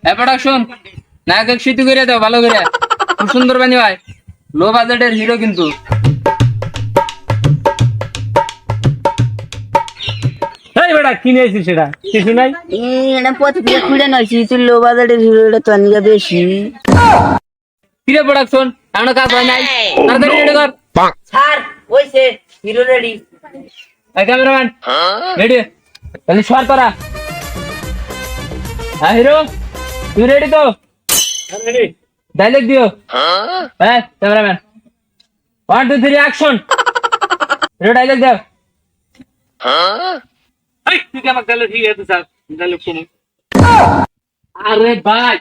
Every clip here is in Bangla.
প্রোডাকশন নায়ক স্মৃতি করে দাও ভালো করে, খুব সুন্দর বানি ভাই, লো বাজেটের হিরো কিন্তু। এই বেটা কি নিয়েছিস সেটা কিছু নাই। এটা পত্রিকা খুলে নয়ছি, তুই লো বাজেটের হিরো, এটা তো নিয়ে বেশি। হিরো প্রোডাকশন এমন কাজ হয় নাই, তাড়াতাড়ি রেডি কর। স্যার ওইছে হিরো রেডি। এই ক্যামেরাম্যান রেডি, তাহলে শোয়ার তোরা। হ্যাঁ হিরো তুমি রেডি তো? রেডি। ডায়লগ দিও। হ্যাঁ ক্যামেরাম্যান 1 2 3 অ্যাকশন। হিরো ডায়লগ দাও। এই তুই কি আমাকে তাহলে ঠিক আছে স্যার তাহলে শুনুন। আরে ভাই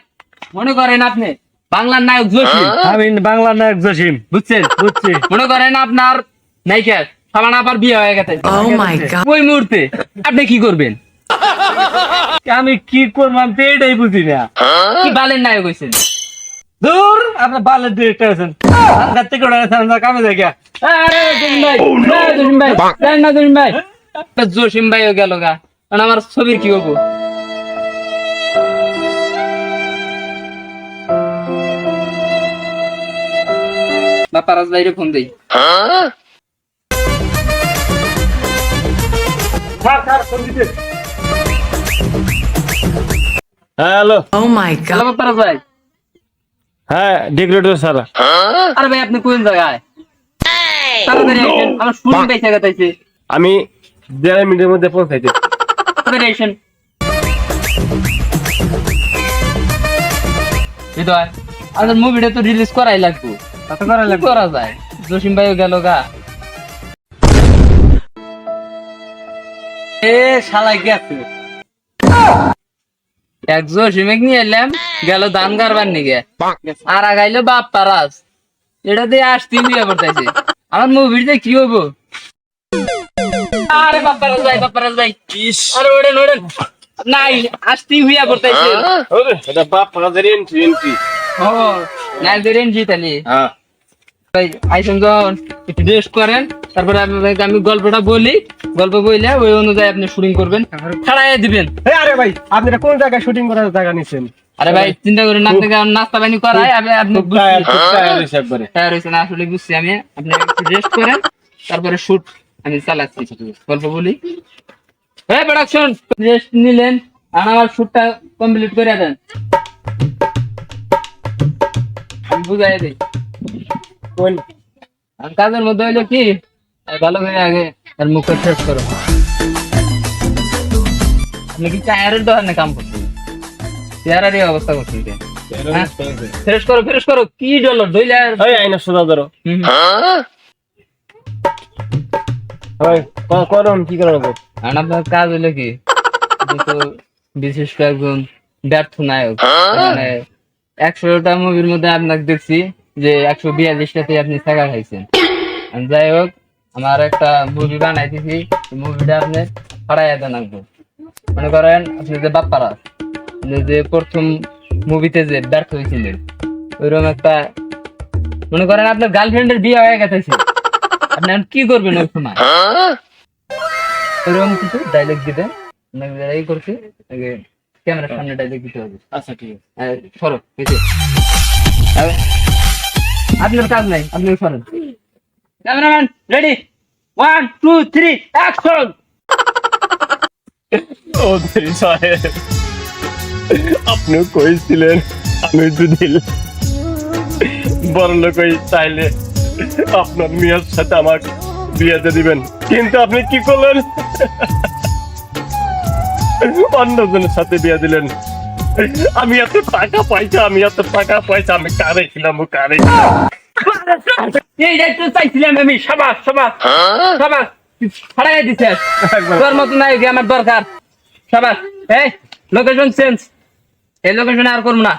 মনে করেন আপনি বাংলার নায়ক জসিম, আমি বাংলা নায়ক জসিম। বুঝছেন? বুঝছি। মনে করেন আপনার নায়িকা সাবান আপার বিয়ে হয়ে গেছে, ওই মুহূর্তে আপনি কি করবেন? আমি কি করলাম তো এটাই বুঝি না। কি বালের নায়ক হয়েছেন? দূর আপনার বালের ডিরেক্টর আছেন, আজকাল থেকে ওরা আমরা কামে যাই গা। আরে জসিম ভাই, জসিম ভাই জানেন না জসিম ভাই, জসিম ভাইও গেল গা, কারণ আমার ছবির কি হবো? বা পারাস ভাইরে ফোন দেই। স্যার স্যার ফোন দিতে। হ্যালো। হ্যালো পারাস ভাই। হ্যাঁ ডিরেক্টর স্যার। আরে ভাই আপনি কোন জায়গায়? তাড়াতাড়ি আসেন, আমার শুটিং পাইছে গেছে। আমি 1.5 মিনিটের মধ্যে পৌঁছাইতে। তাড়াতাড়ি আসেন। হৃদয় আমাদের মুভিটা তো রিলিজ করাই লাগবে, কত করা কি লাগবে? করা যায়? জসিম ভাইও গেল গা। এ শালা গেছে। এক জসিমে নিয়ে এলাম, গেল ধান কারবার নিগে, আর আগাইলো বাপ পারাস। এটা দিয়ে আসতে বিয়ে করতেছে, আমার মুভিতে কি হবো? আরে বাপ পারাস ভাই, বাপ পারাস ভাই, আরে ওড়েন ওড়েন, নাই আসতে হইয়া করতেছে। ওরে এটা বাপ পাজের এন্ট্রি। ও নাই দেরেন জিতালি হ্যাঁ ভাই, আইসেন যখন একটু রেস্ট করেন, তারপরে আপনাকে আমি গল্পটা বলি, গল্প বইলে ওই অনুযায়ী আপনি শুটিং করবেন, ছাড়াই দিবেন। আরে ভাই আপনি কোন জায়গায় শুটিং করার জায়গা নিছেন? আরে ভাই চিন্তা করেন না, আপনাকে নাস্তা পানি করাই আপনি একবারে তৈরি হয়েছেন, আসলে বুঝছি আমি। আপনি একটু রেস্ট করেন, তারপরে শুট আমি চালাচ্ছি, গল্প বলি। হ্যাঁ প্রোডাকশন রেস্ট নিলেন, আর আমার শুটটা কমপ্লিট করে দেন, আমি বুঝাই দিই। কোন আর কাজের মধ্যে হইলো কি, ভালো করে আগে তার মুখে ফ্রেশ করো। আপনি কি চায়ের দোকানে কাম করছেন? চেহারার এই অবস্থা করছেন কেন? ফ্রেশ করো ফ্রেশ করো, কি ডলার দইলে ওই আইনা সোজা ধরো। ওই করুন কি করব? আর আপনার কাজ হইলো কি, আপনি তো বিশেষ একজন ব্যর্থ নায়ক, মানে 100টা মুভির মধ্যে আপনাকে দেখছি যে 142টাতে আপনি টাকা খাইছেন। আর যাই হোক, আমার একটা মুভি বানাইতেছি, মুভিটা আপনি ফাড়াইয়া দেন আনবো। মনে করেন আপনি যে বাপ্পারা, আপনি যে প্রথম মুভিতে যে ব্যর্থ হয়েছিলেন, ওইরকম একটা, মনে করেন আপনার গার্লফ্রেন্ডের বিয়ে হয়ে গেছে, আপনি এখন কি করবেন ওই সময়? ওইরকম কিছু ডায়লগ দিবেন, এই করছি ক্যামেরার সামনে ডায়লগ দিতে হবে। আচ্ছা ঠিক আছে। সরো পেছে, আপনার কাজ নাই, আপনি সরেন। Cameraman ready, 1 2 3 action. ও সাহেব আপনি কইছিলেন আমি যদি বড় লোক হই তাইলে আপনার মেয়ের সাথে আমার বিয়েতে দিবেন, কিন্তু আপনি কি করলেন? অন্যজনের সাথে বিয়ে দিলেন। আমি এত টাকা পয়সা আমি কারে ছিলাম কারে। এইটাই তো চাইছিলাম আমি, সাবাস সাবাস সাবাস, ফাড়াই দিছে। তোর মতো নায়ক আমার দরকার, সাবাস। এই লোকেশন চেঞ্জ, এই লোকেশনে আর করবো না।